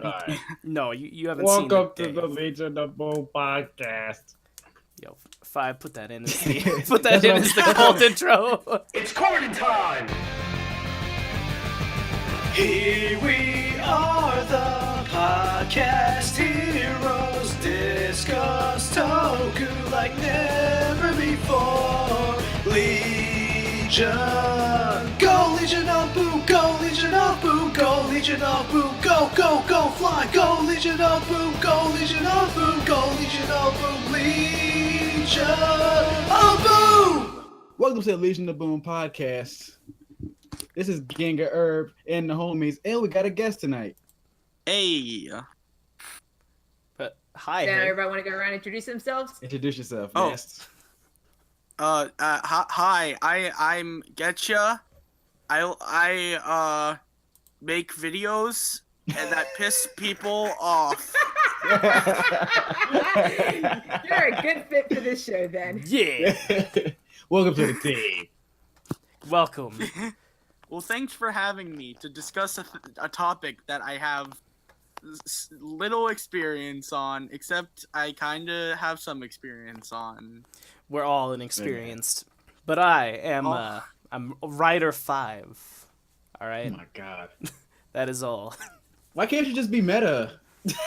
Alright. No, you haven't seen Welcome the to the Legion of Boom podcast. Yo, 5, put that in as the put that That's in what as the I'm- cult intro. It's quarantine time! Here we are, the podcast heroes, discuss Toku like never before. Legion, go Legion of Boom, go Legion of Boom, go Legion of Boom, go, go, go, fly, go Legion of Boom, go Legion of Boom, go Legion of Boom, Legion of Boom! Welcome to the Legion of Boom podcast. This is Genga Herb and the homies, and we got a guest tonight. Hey. But hi, Now hey. everybody want to go around and introduce themselves? Introduce yourself. Oh. Yes. Hi. I'm Getcha. I make videos and that piss people off. You're a good fit for this show then. Yeah, Welcome to the team. welcome. Well, thanks for having me to discuss a topic that I have little experience on, except I kind of have some experience on. We're all inexperienced, but I am I'm Rider 5. All Oh right, my god. that is all. Why can't you just be meta?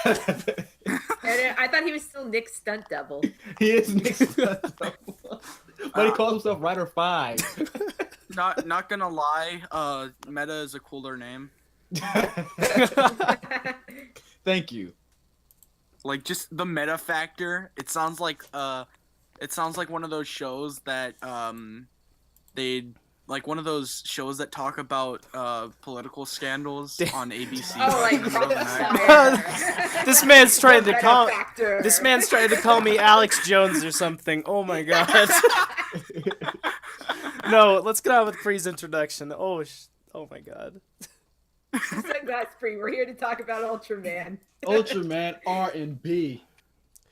And I thought he was still Nick's stunt double. He is Nick's but he calls himself Rider 5. Not gonna lie, Meta is a cooler name. Thank you. Like just the meta factor. It sounds like one of those shows that they like one of those shows that talk about political scandals on ABC. Oh, like in the middle of the night. Crossfire. This man's trying to Meta call. factor. This man's trying to call me Alex Jones or something. Oh my god. No, let's get on with Free's introduction. Oh my god. That's free. We're here to talk about Ultraman. Ultraman R and B.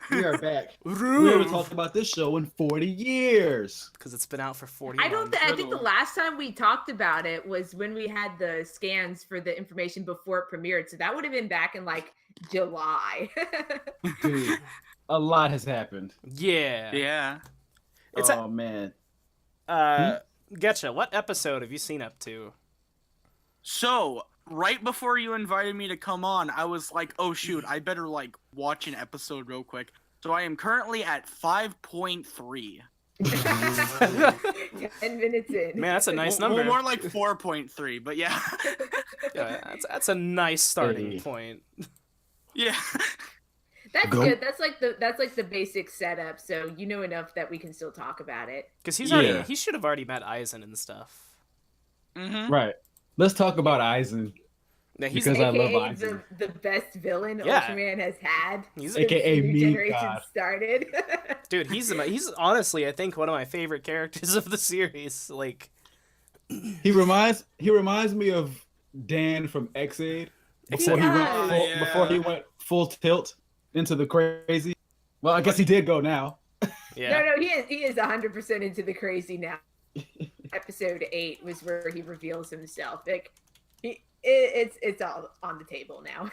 We are back. We haven't talked about this show in 40 years. Because it's been out for 40 I months. think the last time we talked about it was when we had the scans for the information before it premiered. So that would have been back in like July. Dude, a lot has happened. Yeah. Yeah. It's oh man. Getcha, what episode have you seen up to? So, right before you invited me to come on, I was like, oh shoot, I better like watch an episode real quick. So I am currently at 5.3. 10 minutes in. Man, that's a nice Well, number. more like 4.3, but yeah. Yeah, that's a nice starting Hey. point. Yeah. That's Go. good. That's like the basic setup. So you know enough that we can still talk about it. Because he should have already met Aizen and stuff. Mm-hmm. Right. Let's talk about Aizen. Yeah, he's Because I love AKA Aizen. the best villain Yeah. Ultraman has had. He's since AKA the new me, generation God. started. dude. He's honestly, I think, one of my favorite characters of the series. Like, He reminds me of Dan from X-Aid before he does. went before he went full tilt into the crazy. Well, I guess he did go now. yeah. No, he is 100% into the crazy now. Episode 8 was where he reveals himself. Like it's all on the table now.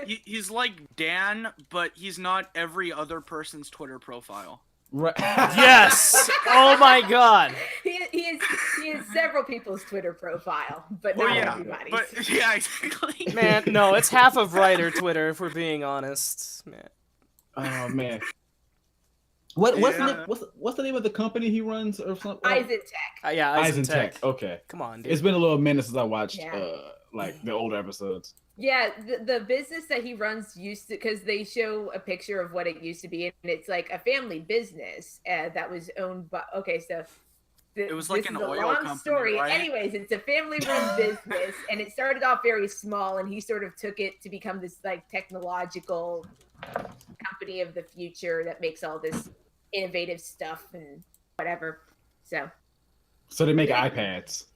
He's like Dan, but he's not every other person's Twitter profile. Right. Yes. Oh my god. he is several people's Twitter profile, but not everybody's. But yeah, exactly. Man, no, it's half of Ryder Twitter if we're being honest. Man. Oh man. What's Yeah. the name of the company he runs or something? Aizen Tech. Yeah, Aizen Tech. Tech. Okay. Come on, dude. It's been a little minute since I watched Yeah. like the older episodes. Yeah, the business that he runs used to, because they show a picture of what it used to be, and it's like a family business that was owned by. Okay, so It was like this an is a oil long company, story. right? Anyways, it's a family-run business, and it started off very small, and he sort of took it to become this like technological company of the future that makes all this innovative stuff and whatever. So So they make iPads.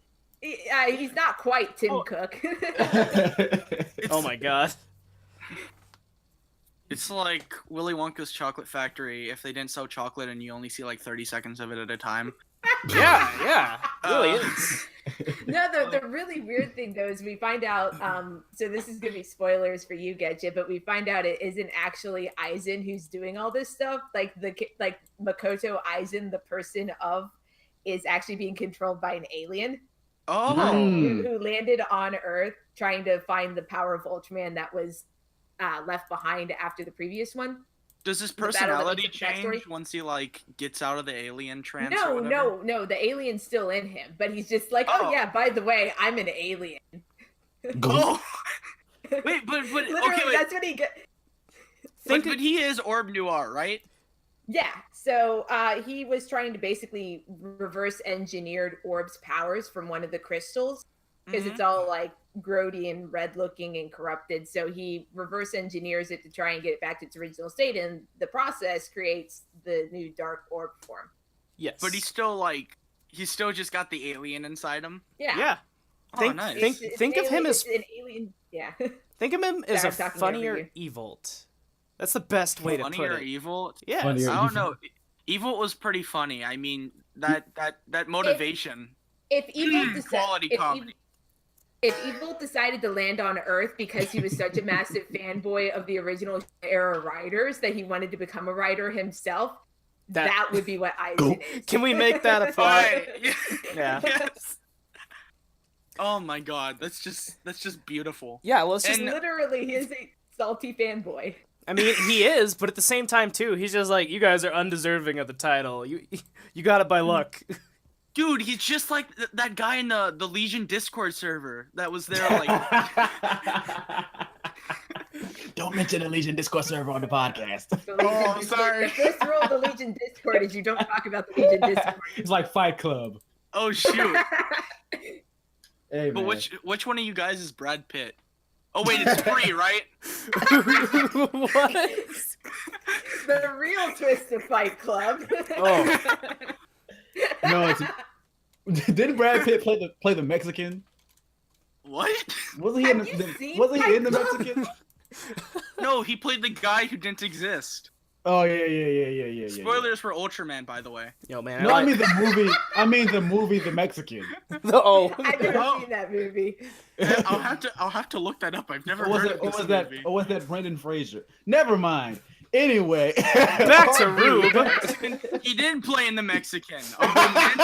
he's not quite Tim Oh. Cook. Oh my god. It's like Willy Wonka's chocolate factory if they didn't sell chocolate and you only see like 30 seconds of it at a time. Yeah, really is. No, the really weird thing though is we find out. So this is gonna be spoilers for you, Getcha, but we find out it isn't actually Aizen who's doing all this stuff. Like Makoto Aizen, the person of, is actually being controlled by an alien Oh, who landed on Earth trying to find the power of Ultraman that was left behind after the previous one. does his The battle that personality leads to the backstory? change once he like gets out of the alien trance? No, or whatever? no, the alien's still in him, but he's just like, oh Oh. yeah, by the way, I'm an alien. Oh, wait, but Literally, okay, wait. that's what he got. But he is Orb Noir, right? Yeah, so he was trying to basically reverse engineered Orb's powers from one of the crystals because Mhm. it's all like grody and red looking and corrupted. So he reverse engineers it to try and get it back to its original state, and the process creates the new dark orb form. Yes. But he's still just got the alien inside him. Yeah. Yeah. Oh, Think- nice. think- of him as- it's an alien. Yeah. Think of him as Sorry, a I'm talking over funnier you. Evolt. That's the best way to Funny put or it. evil? Yeah. Funny or I don't evil. know. Evil was pretty funny. I mean, that motivation. If Evil Quality comedy. If Evil decided to land on Earth because he was such a massive fanboy of the original era writers that he wanted to become a writer himself, that would be what Aizen is. Can we make that a thought? Fine. Yeah. Yes. Oh my god, that's just beautiful. Yeah, well, it's just. And- Literally, he is a salty fanboy. I mean, he is, but at the same time, too, he's just like, you guys are undeserving of the title. You got it by luck. Dude, he's just like that guy in the Legion Discord server that was there like Don't mention the Legion Discord server on the podcast. The Legion Oh, Discord- sorry. The first rule of the Legion Discord is you don't talk about the Legion Discord. It's like Fight Club. oh shoot. Hey, But man. which one of you guys is Brad Pitt? Oh wait, it's free, right? What? The real twist of Fight Club. Oh. No, it's didn't Brad Pitt play the Mexican? What? Wasn't he in Have you the seen wasn't he Fight in the Club? Mexican? No, he played the guy who didn't exist. Oh yeah. Spoilers for Ultraman, by the way. Yo, man. No, I mean the movie. I mean the movie, The Mexican. Oh. I've never Oh. seen that movie. I'll have to look that up. I've never Or was heard it? of Or this was that? movie. Or was that Brendan Fraser? Never mind. Anyway, Back to Rube. He didn't play in the Mexican. A romantic-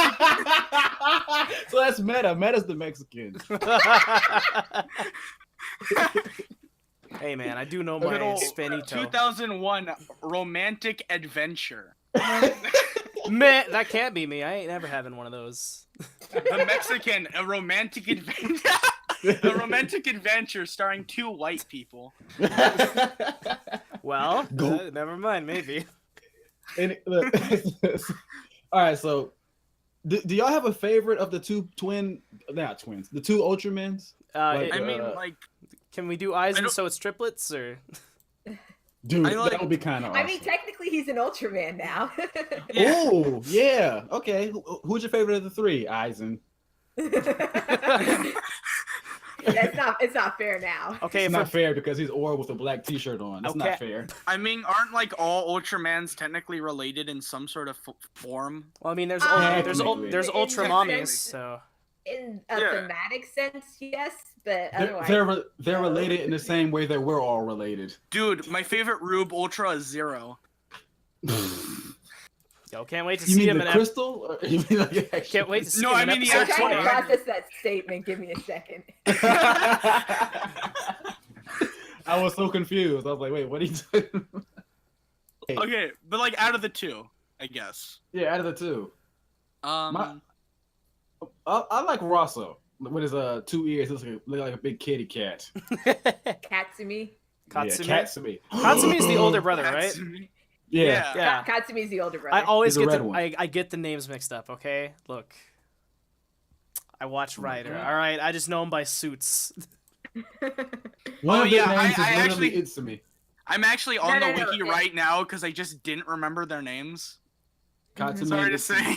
So that's Meta. Meta's the Mexican. Hey, man, I do know A my little Spanito. 2001 romantic adventure. Man, that can't be me. I ain't never having one of those. The Mexican, a romantic adventure. A romantic adventure starring two white people. Well, Go. never mind, maybe. Look, all right. So, do y'all have a favorite of the two not twins, the two Ultramans? Like, I mean, Uh, like, Can we do Aizen don't- so it's triplets, or? Dude, I like- that would be kind of awesome. I mean, technically, he's an Ultraman now. yeah. Oh, yeah. Okay. Who's your favorite of the three, Aizen? It's not fair now. Okay, It's if not we're- fair because he's Orb with a black T-shirt on. That's Okay. not fair. I mean, aren't like all Ultramans technically related in some sort of form? well, I mean, there's Technically. there's In Ultra that Mommies, sense- so In a Yeah. thematic sense, yes, but otherwise, They're related in the same way that we're all related. Dude, my favorite Rube Ultra is Zero. yo, can't wait to You see mean him the in crystal? Or you mean like the Can't wait to see No, him I in mean the episode I'm trying to 20. actual- process that statement. Give me a second. I was so confused. I was like, wait, what are you doing? Okay, but like out of the two, I guess. Yeah, out of the two. Um, I like Rosso with his 2 ears. Looks look like a big kitty cat. Katsumi. Katsumi. Yeah, Katsumi. Katsumi's the older brother, right? Katsumi. Yeah. Yeah. Katsumi's the older brother. I always He's a get red the one. I get the names mixed up. Okay, look. I watch Rider. God. All right, I just know him by suits. One Oh, of their yeah, names I is literally actually- Itsumi. I'm actually on No, the no, no, wiki it- right now because I just didn't remember their names. Katsumi Sorry to Itsumi. say.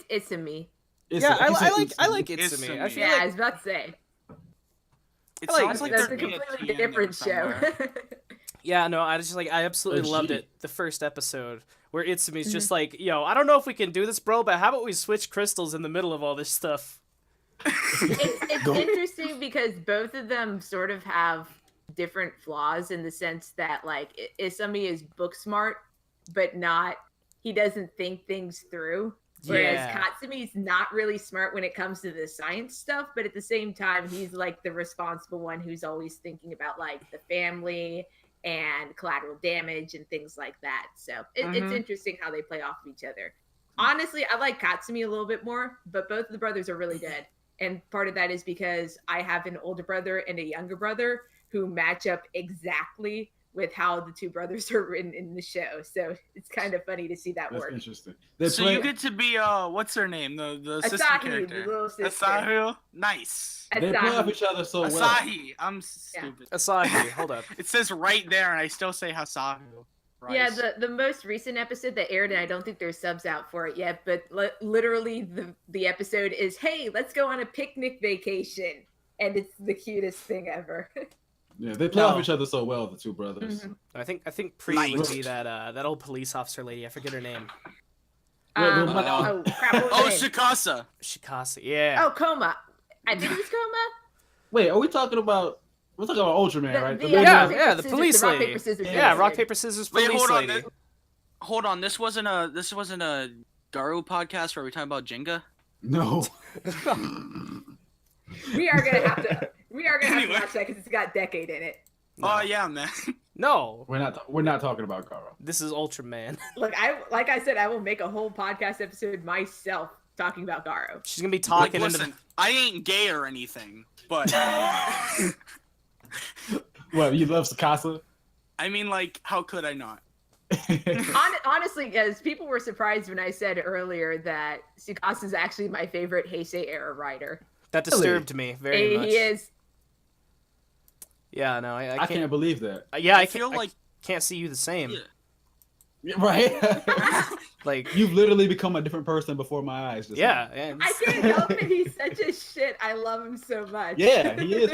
It's a me. Itsumi. Yeah, He said I Itsumi. like Itsumi. I Itsumi. feel Yeah, I like was about to say. It I like- sounds like That's there a could be completely T in there different show. somewhere. Yeah, no, I just I absolutely loved it. The first episode where Itsumi's just like, yo, I don't know if we can do this, bro, but how about we switch crystals in the middle of all this stuff? It's interesting because both of them sort of have different flaws in the sense that like Isami is book smart, but he doesn't think things through. Whereas Katsumi's not really smart when it comes to the science stuff, but at the same time, he's like the responsible one who's always thinking about like the family and collateral damage and things like that. So it's interesting how they play off of each other. Honestly, I like Katsumi a little bit more, but both of the brothers are really good. And part of that is because I have an older brother and a younger brother who match up exactly with how the two brothers are written in the show. So it's kind of funny to see that work. That's interesting. So you get to be what's her name? The assistant character. The little sister. Asahi. Nice. They play off each other so well. Asahi. I'm stupid. Asahi, hold up. It says right there, and I still say Hasahu. Rice. Yeah, the most recent episode that aired, and I don't think there's subs out for it yet, but literally the episode is, hey, let's go on a picnic vacation. And it's the cutest thing ever. Yeah, they play off each other so well, the two brothers. Mm-hmm. I think Pre would be that old police officer lady. I forget her name. Crap, what was her name? Shikasa. Shikasa, yeah. Oh, Coma. I think it was Coma. Wait, are we talking about? We're talking about Ultraman, right? The police lady. Rock paper scissors police lady. Hold on. This wasn't a Garu podcast where we talking about Jenga. No. We are gonna have to watch that because it's got Decade in it. No. Oh yeah, man. No, we're not talking about Garo. This is Ultraman. Look, like I said, I will make a whole podcast episode myself talking about Garo. She's gonna be talking listen, I ain't gay or anything, but What, you love Sakasa? I mean, like, how could I not? Honestly, guys, people were surprised when I said earlier that Tsukasa is actually my favorite Heisei era writer. That disturbed me very much. He is. Yeah, no, I can't believe that. Yeah, I feel like can't see you the same. Yeah. Right? Like you've literally become a different person before my eyes. Yeah, I can't help it. He's such a shit. I love him so much. Yeah, he is.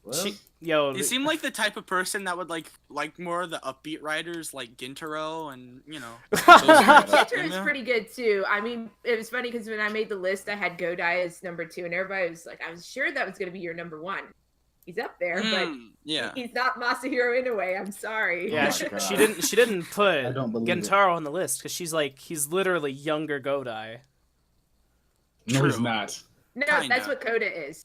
Well, you seem like the type of person that would like more of the upbeat writers like Gintaro and Getcha is pretty good too. I mean, it was funny because when I made the list, I had Godai as number 2, and everybody was like, "I was sure that was going to be your number 1." He's up there, but he's not Masahiro Inoue. I'm sorry. Yeah, she didn't put Gentaro on the list because he's literally younger Godai. No, he's not. No, that's what Coda is.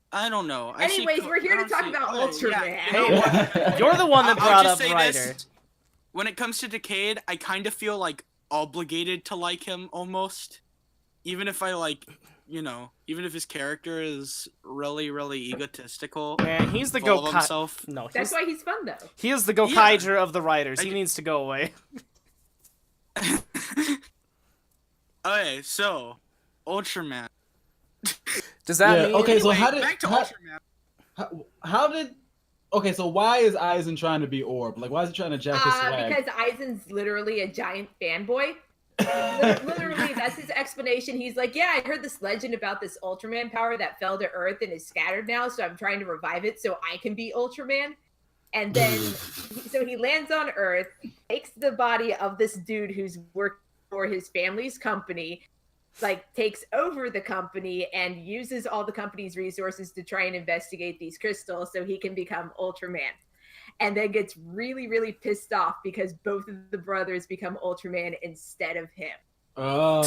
I don't know. Anyways, we're here to talk about Ultraman. Hey, you're the one that brought up Ryder. When it comes to Decade, I kind of feel like obligated to like him almost, even if even if his character is really, really egotistical. Man, he's the himself. No, that's why he's fun though. He is the Gokaiger of the writers. He needs to go away. Okay, so Ultraman. Does that mean? Okay, so back to Ultraman. How did? Okay, so why is Aizen trying to be Orb? Like, why is he trying to jack his swag? Because Aizen's literally a giant fanboy. Literally, that's his explanation. He's like, yeah, I heard this legend about this Ultraman power that fell to Earth and is scattered now, so I'm trying to revive it so I can be Ultraman. And then, so he lands on Earth, takes the body of this dude who's working for his family's company, like takes over the company and uses all the company's resources to try and investigate these crystals so he can become Ultraman. And then gets really, really pissed off because both of the brothers become Ultraman instead of him. Oh.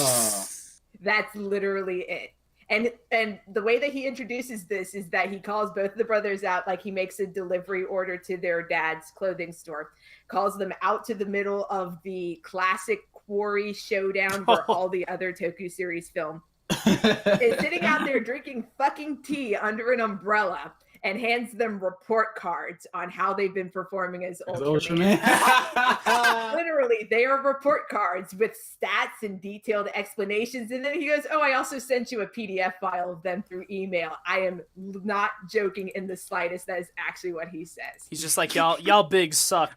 That's literally it. And the way that he introduces this is that he calls both of the brothers out, like he makes a delivery order to their dad's clothing store, calls them out to the middle of the classic quarry showdown where all the other Toku series film. Is sitting out there drinking fucking tea under an umbrella and hands them report cards on how they've been performing as Ultraman. Literally, they are report cards with stats and detailed explanations. And then he goes, oh, I also sent you a PDF file of them through email. I am not joking in the slightest. That is actually what he says. He's just like, y'all big suck.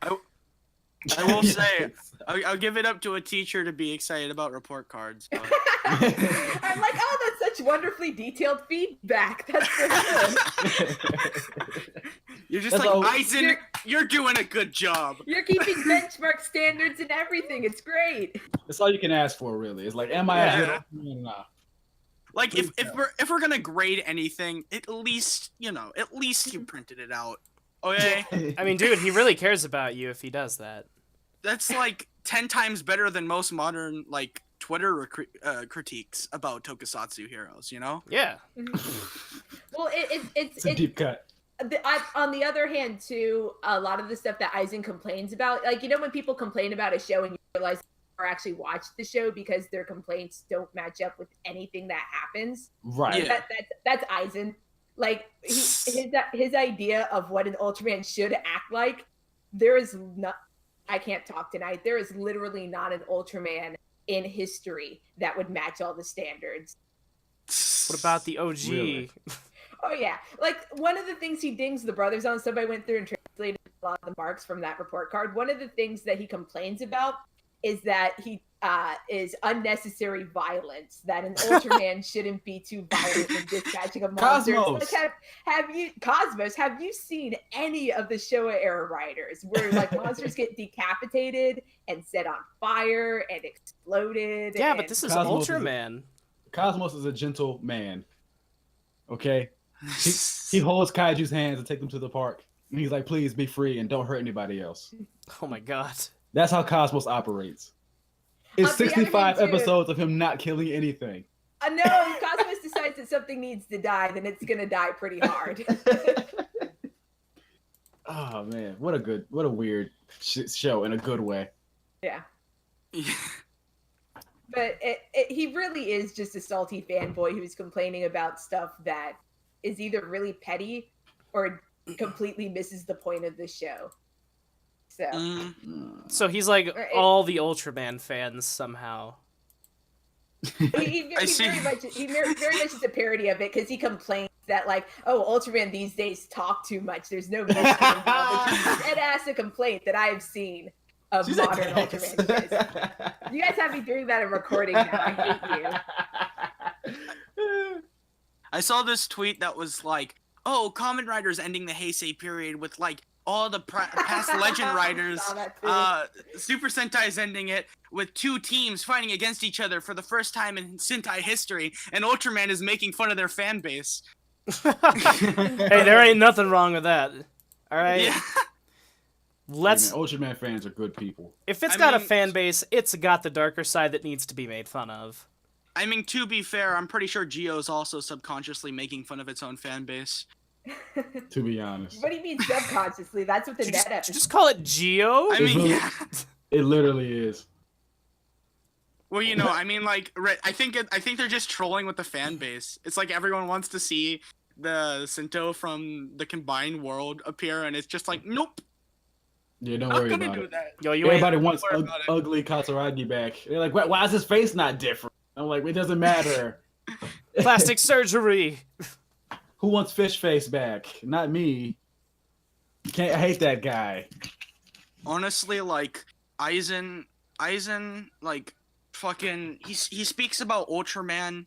I will say, I'll give it up to a teacher to be excited about report cards. But... I'm like, oh, that's such wonderfully detailed feedback. That's so good. You're just That's like, all- Aizen, you're doing a good job. You're keeping benchmark standards and everything. It's great. That's all you can ask for, really. It's like, am I a good Ultraman or not? Like if Please if we're gonna grade anything, at least you printed it out. Okay, I mean, dude, he really cares about you if he does that. that's like 10 times better than most modern like Twitter critiques about Tokusatsu heroes. You know? Yeah. Well, It's a deep cut. on the other hand, too, a lot of the stuff that Aizen complains about, like, when people complain about a show and you realize or actually watch the show because their complaints don't match up with anything that happens. Right. Yeah. That's Aizen. Like his idea of what an Ultraman should act like. There is not. I can't talk tonight. There is literally not an Ultraman in history that would match all the standards. What about the OG? Really? Oh yeah, like one of the things he dings the brothers on. Somebody went through and translated a lot of the marks from that report card. One of the things that he complains about is that he is unnecessary violence. That an Ultraman shouldn't be too violent in dispatching of monsters. Cosmos. Like, have you seen any of the Showa era writers where like monsters get decapitated and set on fire and exploded? Yeah, and... but this is Cosmos Ultraman. Cosmos is a gentle man. Okay? He holds Kaiju's hands and take them to the park. And he's like, please be free and don't hurt anybody else. Oh my god. That's how Cosmos operates. It's On the other 65 hand, too- episodes of him not killing anything. No, if Cosmos decides that something needs to die, then it's gonna die pretty hard. Oh man, what a weird show in a good way. Yeah. But he really is just a salty fanboy who's complaining about stuff that is either really petty or completely misses the point of the show. So So he's like all the Ultraman fans somehow. he very much is a parody of it because he complains that like, oh, Ultraman these days talk too much. There's no mystery involved. Which is dead ass a complaint that I have seen of modern Ultraman shows. You guys have me doing that in recording now. I hate you. I saw this tweet that was like, "Oh, Kamen Rider's ending the Heisei period with like all the past Legend Riders. Saw that too. Super Sentai's ending it with two teams fighting against each other for the first time in Sentai history, and Ultraman is making fun of their fan base." Hey, there ain't nothing wrong with that. All right. Yeah. Let's. Hey, man, Ultraman fans are good people. If it's I got a mean- fan base, it's got the darker side that needs to be made fun of. I mean, to be fair, I'm pretty sure Geo's also subconsciously making fun of its own fan base. To be honest, What do you mean subconsciously? That's what the net episode. Just call it Geo. I mean, really- yeah. it literally is. Well, you know, I mean, like, I think they're just trolling with the fan base. It's like everyone wants to see the Sento from the combined world appear, and it's just like, nope, Yeah, don't not worry gonna about do it. that. Yo, you ain't. Everybody wants worry about it. ugly Katsuragi back. They're like, why is his face not different? I'm like, it doesn't matter. Plastic surgery. Who wants fish face back? Not me. I hate that guy. Honestly, like Aizen, like fucking, he speaks about Ultraman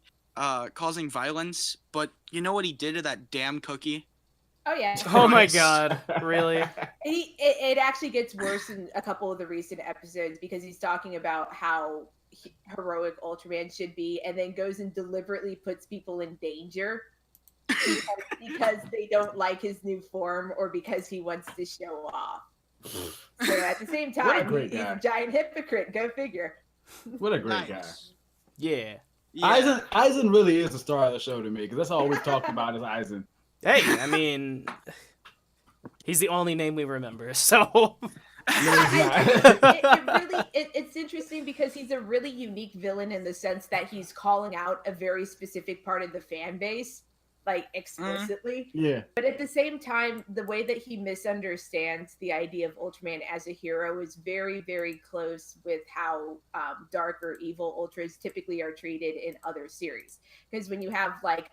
causing violence, but you know what he did to that damn cookie? Oh yeah. Oh my Christ. god. Really? It actually gets worse in a couple of the recent episodes because he's talking about how heroic Ultraman should be, and then goes and deliberately puts people in danger because they don't like his new form or because he wants to show off. So at the same What a time, great he's guy. a giant hypocrite. Go figure. What a great Nice. Yeah. Yeah. Aizen really is the star of the show to me because that's all we've talked about is Aizen. Hey, I mean, he's the only name we remember, so. It's interesting because he's a really unique villain in the sense that he's calling out a very specific part of the fan base, like explicitly. Yeah. But at the same time, the way that he misunderstands the idea of Ultraman as a hero is very, very close with how dark or evil Ultras typically are treated in other series. Because when you have like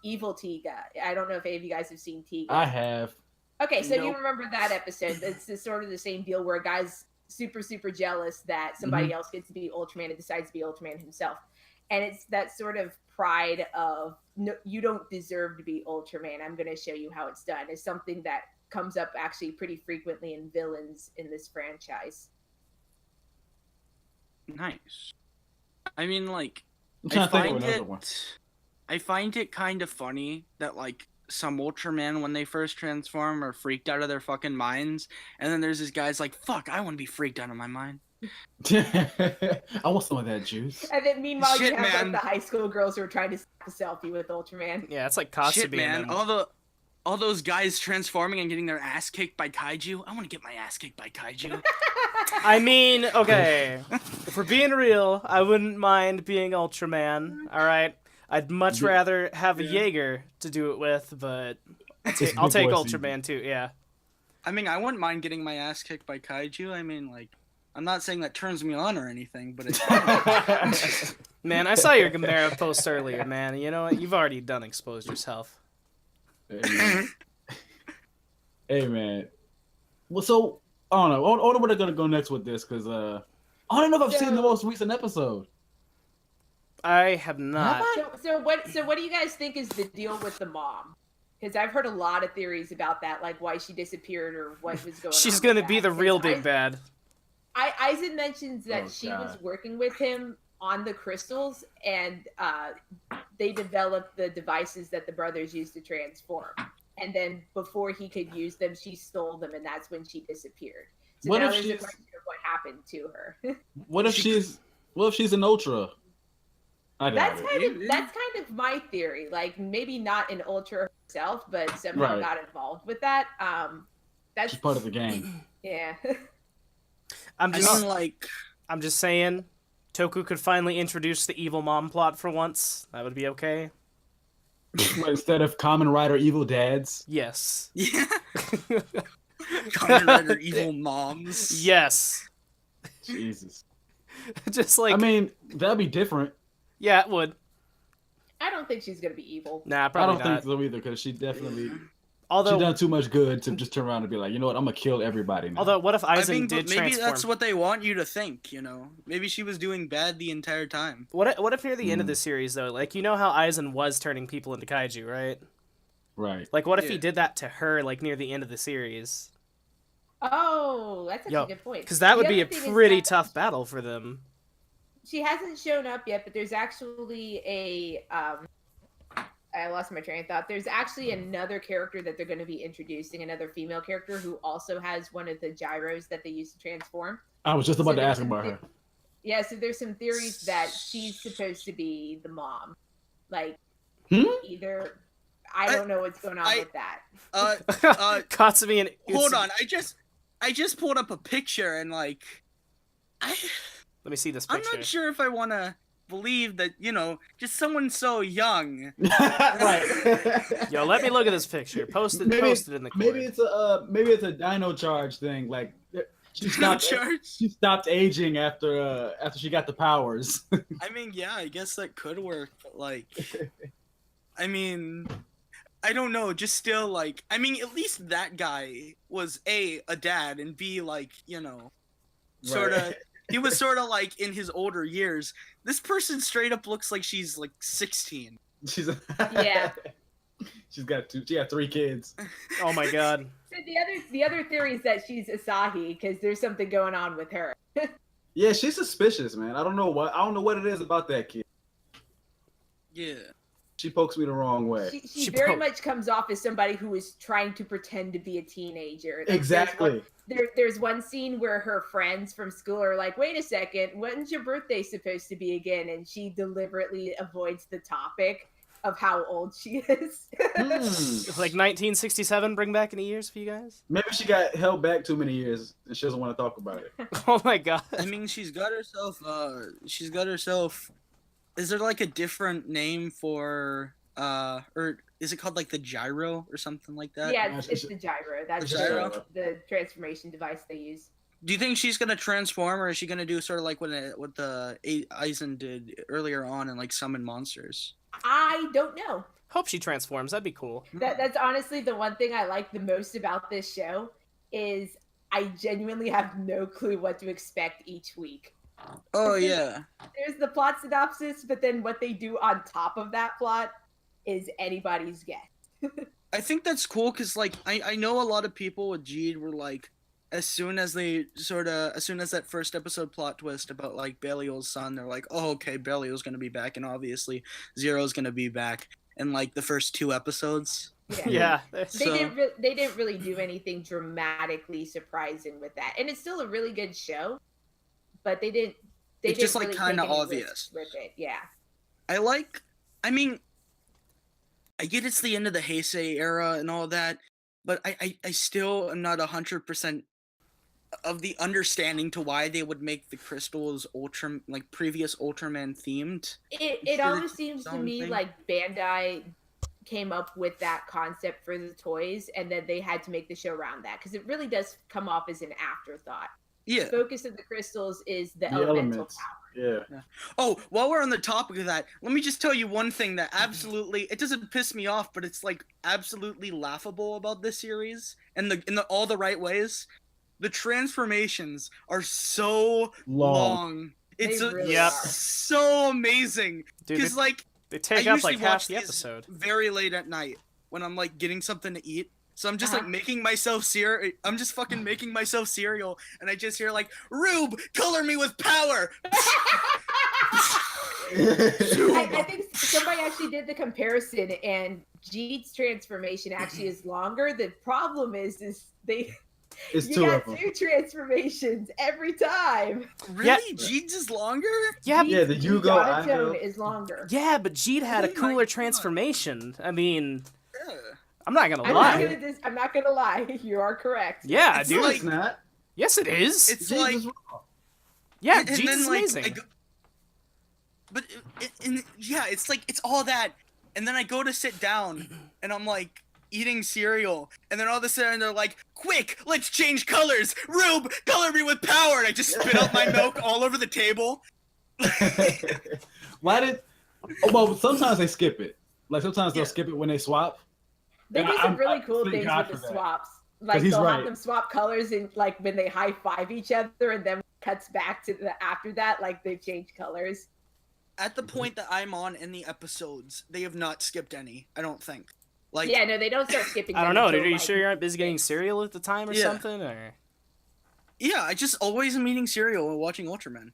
evil Tiga, I don't know if any of you guys have seen Tiga. I have. Okay, so you Nope. remember that episode. It's sort of the same deal where a guy's super, super jealous that somebody else gets to be Ultraman and decides to be Ultraman himself. And it's that sort of pride of, no, you don't deserve to be Ultraman. I'm going to show you how it's done. Is something that comes up actually pretty frequently in villains in this franchise. Nice. I mean, like, I'm trying to think of another one. I find it kind of funny that, like, some Ultraman, when they first transform, are freaked out of their fucking minds, and then there's this guy's like, fuck, I want to be freaked out of my mind. I want some of that juice. And then meanwhile, Shit, you have man. like the high school girls who are trying to snap a selfie with Ultraman. Yeah, it's like Shit, Katsubi. man. And All those guys transforming and getting their ass kicked by kaiju. I want to get my ass kicked by kaiju. I mean, okay, if we're being real, I wouldn't mind being Ultraman. All right, I'd much rather have a Jaeger to do it with, but I'll take Ultraman too. Yeah. I mean, I wouldn't mind getting my ass kicked by kaiju. I mean, like, I'm not saying that turns me on or anything, but it's Man, I saw your Gamera post earlier, man. You know what? You've already done exposed yourself. Hey, man. Well, so I don't know. I don't know where they're gonna go next with this because I don't know if I've seen the most recent episode. I have not. So what do you guys think is the deal with the mom? Because I've heard a lot of theories about that, like why she disappeared or what was going on. She's gonna with be that. the real Because big bad. Aizen mentions that Oh, she God. was working with him on the crystals, and they developed the devices that the brothers used to transform. And then before he could use them, she stole them, and that's when she disappeared. So What now if there's a she's- question of what happened to her. What if she's an Ultra? I doubt it. That's kind of my theory. Like maybe not an Ultra herself, but somehow Right. got involved with that. That's She's part of the game. yeah. I'm I just, mean, like, I'm just saying, Toku could finally introduce the evil mom plot for once. That would be okay. Instead of Kamen Rider evil dads. Yes. yeah. Kamen Rider evil moms. Yes. Jesus. Just like, I mean, that'd be different. yeah, it would. I don't think she's gonna be evil. Nah, I probably don't not. think so either because she definitely Although, done too much good to just turn around and be like, you know what, I'm gonna kill everybody now. although, what if I Aizen mean, did but maybe transform? that's what they want you to think, you know? Maybe she was doing bad the entire time. What if near the end of Hmm. the series though, like you know how Aizen was turning people into kaiju, right? Right. Like, what if he Yeah. did that to her, like near the end of the series? Oh, that's actually Yo, a good point. Because that The would be a other thing is pretty that tough battle for them. She hasn't shown up yet, but there's actually a I lost my train of thought. There's actually another character that they're going to be introducing, another female character who also has one of the gyros that they use to transform. I was just about to there's ask some about her. Yeah, so there's some theories that she's supposed to be the mom. Like, either I don't know what's going on with that. Katsumi and Hold on, I just pulled up a picture and like Let me see this I'm picture. not sure if I want to believe that, you know, just someone so young. Right. Yo, let me look at this picture. Post it in the corner. maybe it's a dino charge thing. Like she stopped Charge? she stopped aging after she got the powers. I mean, yeah, I guess that could work, but like I mean, I don't know, just still like I mean, at least that guy was a dad and B like, you know, sort of Right. he was sort of like in his older years. This person straight up looks like she's like 16. She's Yeah. She got 3 kids. Oh my god. So the other theory is that she's Asahi because there's something going on with her. Yeah, she's suspicious, man. I don't know what it is about that kid. Yeah. She pokes me the wrong way. She very much comes off as somebody who is trying to pretend to be a teenager. Like, Exactly. There's one scene where her friends from school are like, wait a second, when's your birthday supposed to be again? And she deliberately avoids the topic of how old she is. Like 1967, bring back any years for you guys? Maybe she got held back too many years and she doesn't want to talk about it. Oh my god. I mean, she's got herself is there like a different name for or is it called like the gyro or something like that? Yeah, it's the gyro. That's The gyro? the transformation device they use. Do you think she's gonna transform, or is she gonna do sort of like what the Aizen did earlier on and like summon monsters? I don't know. Hope she transforms. That'd be cool. That's honestly the one thing I like the most about this show is I genuinely have no clue what to expect each week. Oh yeah. There's the plot synopsis, but then what they do on top of that plot is anybody's guess. I think that's cool because like I know a lot of people with Jeed were like, as soon as that first episode plot twist about like Belial's son, they're like, oh okay, Belial's gonna be back, and obviously Zero's gonna be back in like the first 2 episodes. Yeah. They didn't really do anything dramatically surprising with that, and it's still a really good show. But they didn't. It's just like really kind of take any obvious risks with it. Yeah. I mean, I get it's the end of the Heisei era and all that, but I still am not 100% of the understanding to why they would make the crystals previous Ultraman themed. It always seems to me like Bandai came up with that concept for the toys, and then they had to make the show around that, because it really does come off as an afterthought. Yeah. The focus of the crystals is the elemental elements. power. Yeah. Oh, while we're on the topic of that, let me just tell you one thing that absolutely, it doesn't piss me off, but it's like absolutely laughable about this series in all the right ways. The transformations are so long. It's They really Yep. are. so amazing. Dude, Because like they I take up usually like half watch the these episode. very late at night when I'm like getting something to eat. So I'm just like making myself cereal. I'm just fucking making myself cereal, and I just hear like, "Rube, color me with power." I think somebody actually did the comparison, and Jeet's transformation actually is longer. The problem is they It's you 2 got of them. 2 transformations every time. Really, Jeeds is longer? Yeah, Yeah, the Yugo Donatone Ando. is longer. yeah, but Jeet had a Oh my cooler God. transformation. I mean, Yeah. I'm not gonna I'm lie. not gonna lie. You are correct. Yeah, It's dude. No, like- it's not. Yes, it is. It's Jesus like, is wrong. Yeah, and Jeet then, is like, amazing. but yeah, it's like it's all that, and then I go to sit down, and I'm like eating cereal, and then all of a sudden they're like, "Quick, let's change colors! Rube, color me with power!" And I just spit out my milk all over the table. Why did? Oh, well, sometimes they skip it. Like sometimes they'll Yeah. skip it when they swap. They And do some really I cool thank things God with the for that. swaps. Like he's they'll right. have them swap colors, and like when they high five each other, and then cuts back to the after that, like they've changed colors. At the point that I'm on in the episodes, they have not skipped any. I don't think. Like, Yeah, no, they don't start skipping. I don't them know, dude. until, Are you like, sure you aren't busy getting cereal at the time or Yeah. something? Or yeah, I just always am eating cereal while watching Ultraman.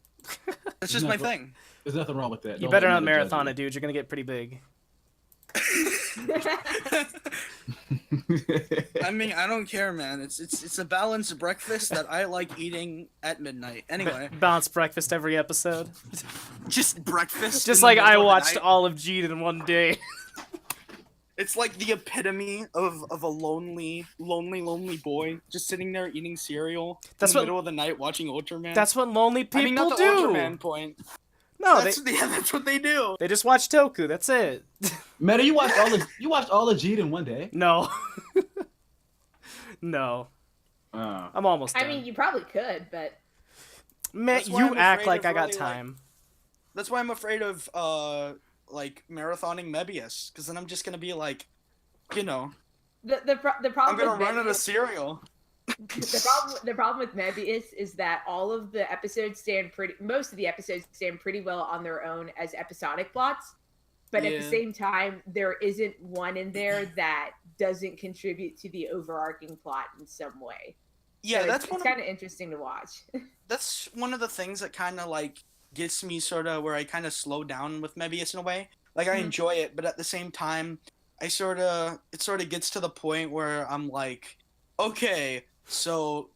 That's just No, my but- thing. There's nothing wrong with that. you Don't better let not me judge marathon you. it, dude. You're gonna get pretty big. I mean, I don't care, man. It's a balanced breakfast that I like eating at midnight. Anyway, Balanced breakfast every episode. just breakfast. Just in the like I middle of the watched night. all of Jeet in one day. It's like the epitome of a lonely boy just sitting there eating cereal That's in the what- middle of the night watching Ultraman. That's what lonely people I mean, not the do. Ultraman point. No, That's what they do. they just watch Toku. That's it. Meta, you watched all the Jeet in one day. No. No. Oh. I'm almost done. I mean, you probably could, but Man, That's why you I'm act afraid like of I got really, like- time. That's why I'm afraid of like marathoning Mebius, because then I'm just gonna be like, you know, the I'm problem gonna with run out of Mebius- cereal. the problem with Mebius is that all of the episodes most of the episodes stand pretty well on their own as episodic plots, but at the Yeah. same time there isn't one in there that doesn't contribute to the overarching plot in some way. Yeah, So that's it's one. kind of interesting to watch. That's one of the things that kind of like gets me sort of where I kind of slow down with Mebius in a way. Like I Mhm. enjoy it, but at the same time, it sort of gets to the point where I'm like, okay, so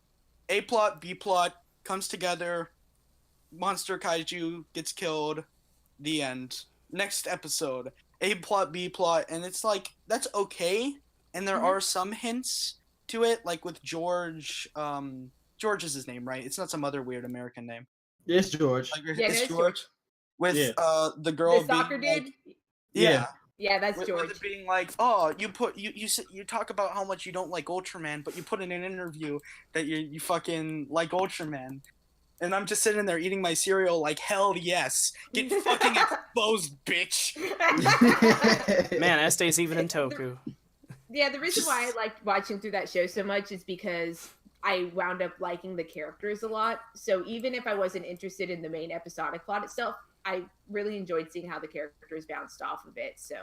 A plot, B plot comes together, monster kaiju gets killed, the end. Next episode, A plot, B plot, and it's like that's okay, and there Mhm. are some hints to it, like with George. George is his name, right? It's not some other weird American name. It's George. Like, Yeah, it's no, it's George. With Yeah. the girl The soccer being dude? like, yeah. Yeah. Yeah, that's With George. it being like, oh, you talk about how much you don't like Ultraman, but you put in an interview that you fucking like Ultraman, and I'm just sitting there eating my cereal like hell yes, get fucking exposed, bitch. Man, Este's even in Toku. Yeah, the reason why I liked watching through that show so much is because I wound up liking the characters a lot. So even if I wasn't interested in the main episodic plot itself, I really enjoyed seeing how the characters bounced off of it. So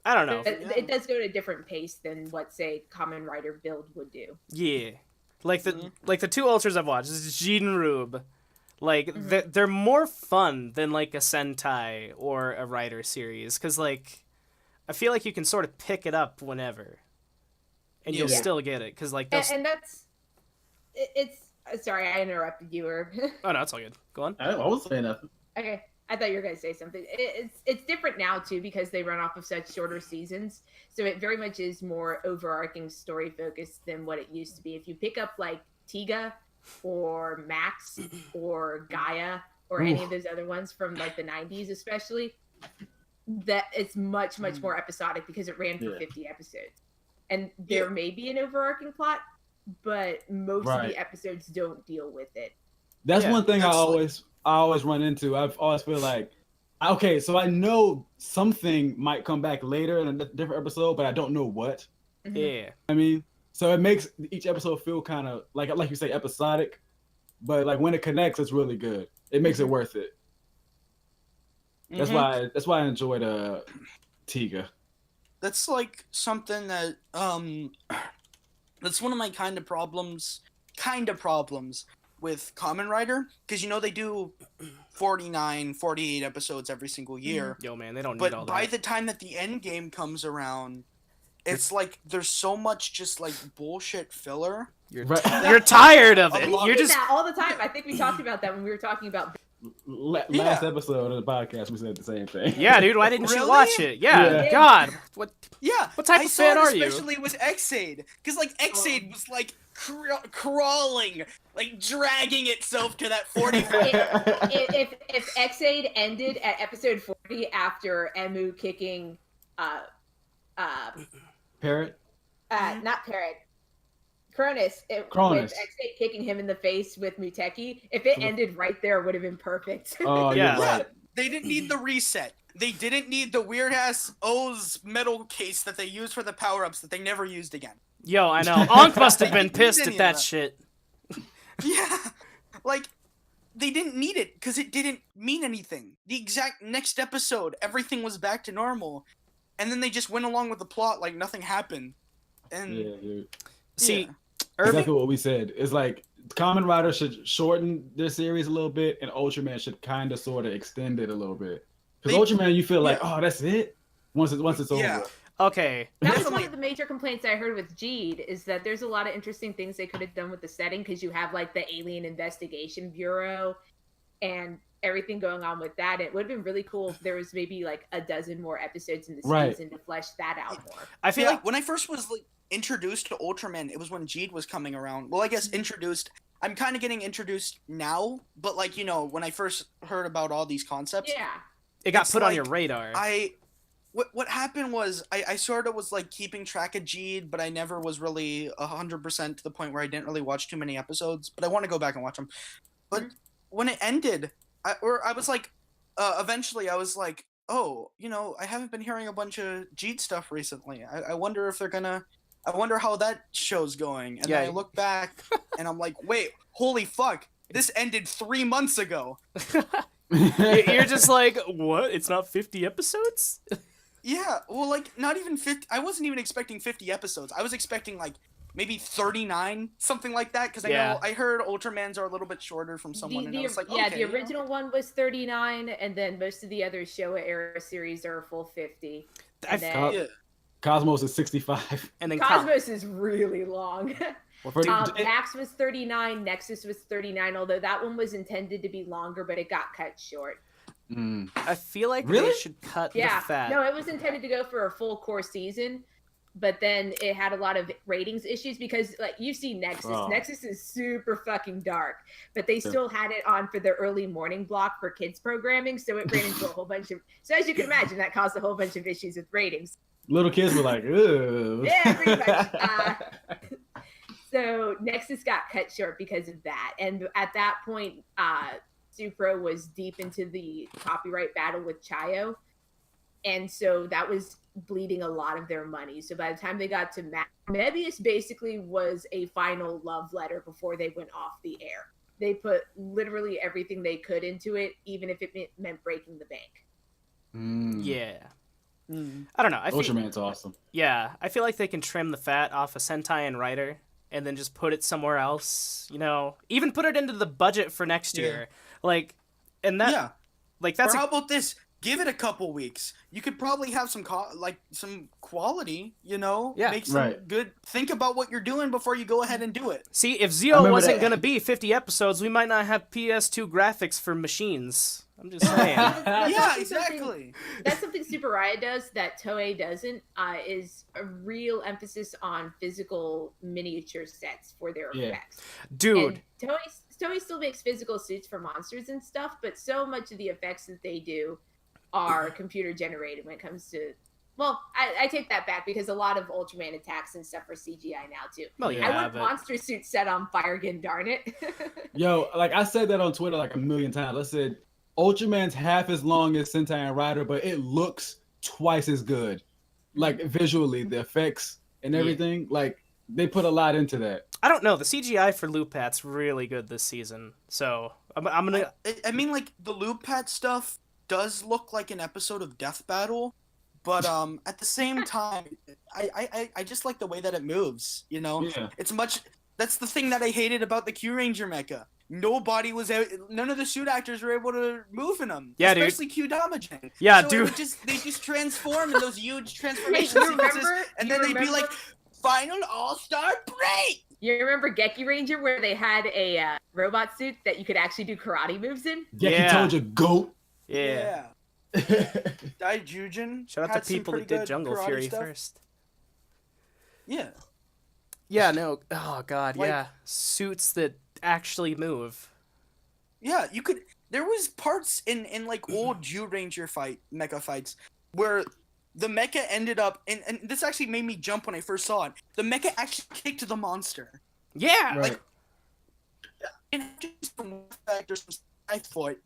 I don't know. It does go at a different pace than what, say, Kamen Rider Build would do. Yeah, like the two Ultras I've watched, this is Jeed and Rube. Like they're more fun than like a Sentai or a Rider series, because like I feel like you can sort of pick it up whenever, and you'll still get it. Because like and that's it's. Sorry, I interrupted you. Or oh no, it's all good. Go on. I wasn't saying nothing. Okay, I thought you were gonna say something. It's different now too because they run off of such shorter seasons, so it very much is more overarching story focused than what it used to be. If you pick up like Tiga or Max or Gaia or any of those other ones from like the 90s especially, that it's much more episodic because it ran for 50 episodes. And there may be an overarching plot, but most of the episodes don't deal with it. That's one thing I always run into. I've always feel like, okay, so I know something might come back later in a different episode, but I don't know what. Yeah. I mean, so it makes each episode feel kind of like you say, episodic, but like when it connects, it's really good. It makes it worth it. That's why I enjoyed Tiga. That's like something that that's one of my kind of problems with Kamen Rider, because you know they do 49, 48 episodes every single year. Yo man, they don't need but all that. by the time that the end game comes around, it's like there's so much just like bullshit filler. You're tired of it. We You're do just that all the time. I think we talked about that when we were talking about Last episode of the podcast, we said the same thing. yeah, dude. Why didn't you Really? watch it? Yeah, God. What? Yeah, What type I of saw fan it are you? especially with Xaid, because like Xaid was like crawling, like dragging itself to that 45. if Xaid ended at episode 40 after Emu kicking Parrot? not Parrot, Cronus, with Xaid kicking him in the face with Muteki, if it ended right there, it would have been perfect. Oh, Yeah. you're right. They didn't need the reset. They didn't need the weird ass O's metal case that they used for the power ups that they never used again. Yo, I know. Ankh must have been They didn't pissed need at any that of that. shit. Yeah, like they didn't need it because it didn't mean anything. The exact next episode, everything was back to normal, and then they just went along with the plot like nothing happened. And Yeah, dude. See, Exactly what we said. It's like Kamen Rider should shorten their series a little bit, and Ultraman should kind of sort of extend it a little bit. Because Ultraman, you feel like, oh, that's it. Once it's over. Okay. That was one of the major complaints I heard with Jeed, is that there's a lot of interesting things they could have done with the setting, because you have like the Alien Investigation Bureau and everything going on with that. It would have been really cool if there was maybe like a dozen more episodes in the season to flesh that out more. I feel like when I first was like introduced to Ultraman, it was when Jeed was coming around. Well, I guess introduced. I'm kind of getting introduced now, but like, you know, when I first heard about all these concepts, it got it's put on like your radar. What happened was I sort of was like keeping track of Jeed, but I never was really 100% to the point where I didn't really watch too many episodes. But I want to go back and watch them. But when it ended, I was like, eventually I was like, oh, you know, I haven't been hearing a bunch of Jeed stuff recently. I wonder if they're gonna. I wonder how that show's going. And then I look back and I'm like, wait, holy fuck, this ended 3 months ago. You're just like, what? It's not 50 episodes? Yeah, well, like, not even 50. I wasn't even expecting 50 episodes. I was expecting, like, maybe 39, something like that. Because I heard Ultramans are a little bit shorter from someone. And I was like, okay, the original one was 39, and then most of the other Showa era series are a full 50. And then Cosmos is 65. And then Cosmos is really long. Max was 39, Nexus was 39, although that one was intended to be longer, but it got cut short. I feel like they should cut the fat. No, it was intended to go for a full core season, but then it had a lot of ratings issues because, like, you see Nexus. Nexus is super fucking dark, but they still had it on for the early morning block for kids programming, so it ran into a whole bunch of... So as you can imagine, that caused a whole bunch of issues with ratings. Little kids were like, ugh. Yeah, pretty much. So Nexus got cut short because of that. And at that point, Supro was deep into the copyright battle with Chayo. And so that was bleeding a lot of their money. So by the time they got to Mebius basically was a final love letter before they went off the air. They put literally everything they could into it, even if it meant breaking the bank. Yeah. I don't know. I feel, Ultraman's awesome. yeah, I feel like they can trim the fat off a Sentai and Rider and then just put it somewhere else. You know, even put it into the budget for next year. Like, and that, Yeah. like that's Or how about this? Give it a couple weeks. You could probably have some some quality, you know? Yeah. Make some Right. good. Think about what you're doing before you go ahead and do it. see if I Zio remember wasn't that- gonna be 50 episodes, we might not have PS2 graphics for machines. I'm just saying. Yeah, Something- exactly. That's something Super Riot does that Toei doesn't, is a real emphasis on physical miniature sets for their Yeah. effects. Dude, And Toei still makes physical suits for monsters and stuff, but so much of the effects that they do are computer generated when it comes to. Well, I take that back because a lot of Ultraman attacks and stuff are CGI now too. well, Yeah, I yeah, want but monster suits set on fire again, darn it. Yo, like I said that on Twitter like a million times. I said Ultraman's half as long as Sentai and Rider, but it looks twice as good. Like visually, the effects and Yeah. everything, like they put a lot into that. I don't know. The CGI for Loopat's really good this season, so I'm gonna. I mean, like the loop pad stuff does look like an episode of Death Battle, but at the same time, I just like the way that it moves. You know, Yeah. it's much. That's the thing that I hated about the Q Ranger mecha. Nobody was out. None of the suit actors were able to move in them. Yeah, dude. especially Q Damaging. Yeah, so dude. They just transform in those huge transformation You sequences, remember- and you then they'd be remember- like, "Final All-Star break." You remember Geki Ranger where they had a robot suit that you could actually do karate moves in? Yeah. Geki told you goat. Yeah. Daijujin. Shout out had to some people pretty that did good Jungle karate Fury stuff. first. Yeah. Yeah, no. Oh god, Like- yeah. Suits that actually move. Yeah, you could. There was parts in like old Jew Ranger mecha fights where the mecha ended up, and this actually made me jump when I first saw it. The mecha actually kicked the monster, Yeah. Right. and just some factors, some side foot.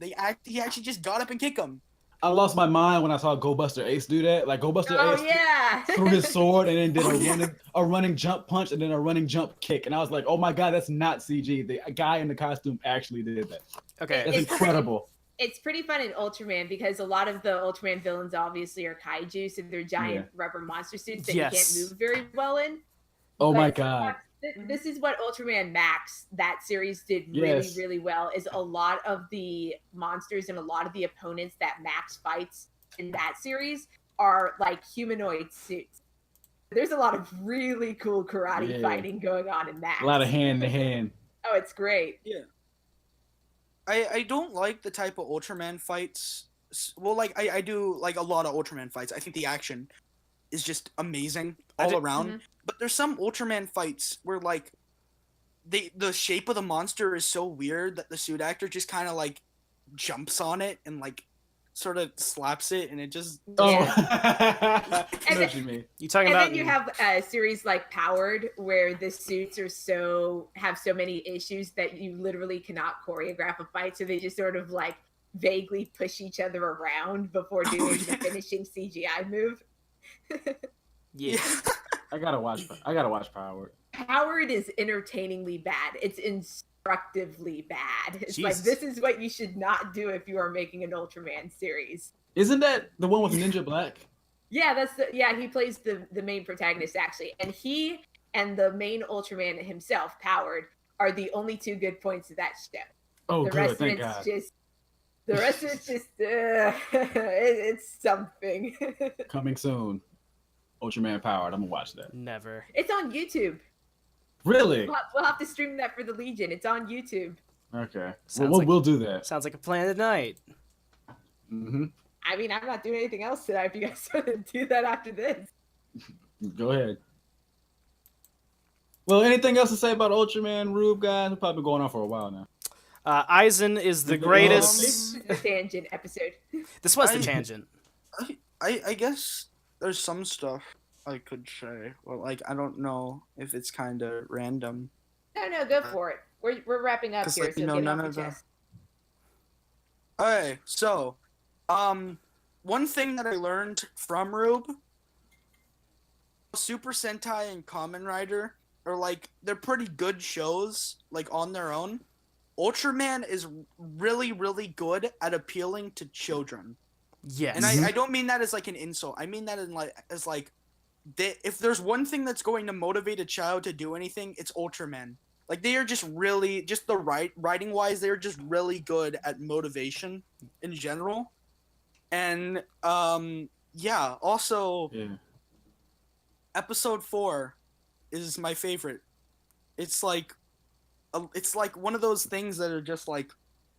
He actually just got up and kicked him. I lost my mind when I saw Go Buster Ace do that. Like Go Buster Oh Ace yeah. threw his sword and then did Oh, yeah. a running jump punch and then a running jump kick. And I was like, oh my god, that's not CG. The guy in the costume actually did that. Okay. That's It's- incredible. It's pretty fun in Ultraman because a lot of the Ultraman villains obviously are kaiju, so they're giant rubber monster suits that Yes. you can't move very well in. Oh my But god. This is what Ultraman Max, that series, did really, Yes. really well. Is a lot of the monsters and a lot of the opponents that Max fights in that series are like humanoid suits. There's a lot of really cool karate Yeah. fighting going on in Max. A lot of hand to hand. Oh, it's great. I don't like the type of Ultraman fights. Well, like I do like a lot of Ultraman fights. I think the action is just amazing all around. Mhm. But there's some Ultraman fights where like the shape of the monster is so weird that the suit actor just kind of like jumps on it and like sort of slaps it, and it just Oh, Yeah. I know what you mean. You talking And about then you have a series like Powered, where the suits are have so many issues that you literally cannot choreograph a fight, so they just sort of like vaguely push each other around before doing the yeah. finishing CGI move. yeah. I gotta watch Power. Powered is entertainingly bad. It's instructively bad. It's like Jesus. this is what you should not do if you are making an Ultraman series. Isn't that the one with Ninja Black? Yeah, he plays the main protagonist actually. And he and the main Ultraman himself, Powered, are the only two good points of that show. Oh, The good. rest of Thank it's God. just it's something. Coming soon. Ultraman Powered. I'm gonna watch that. Never. It's on YouTube. Really? We'll have to stream that for the Legion. It's on YouTube. Okay. Sounds Well, like- we'll do that. Sounds like a plan tonight. Mm-hmm. I mean, I'm not doing anything else tonight. If you guys want to do that after this. Go ahead. Well, anything else to say about Ultraman, Rube, guys? We've probably been going on for a while now. Eisen is the Um, greatest. This is the tangent episode. This was the I- tangent. I guess there's some stuff I could say. Well, like I don't know if it's kind of random. No, go for it. We're wrapping up 'Cause, here, like, so you know, get none off of your the- chest. Okay, so, one thing that I learned from Rube, Super Sentai and Kamen Rider are like, they're pretty good shows, like on their own. Ultraman is really, really good at appealing to children. Yes. And I don't mean that as like an insult. I mean that in like as like if there's one thing that's going to motivate a child to do anything, it's Ultraman. Like they are just really just the writing wise, they're just really good at motivation in general. And yeah, also episode 4 is my favorite. It's like one of those things that are just like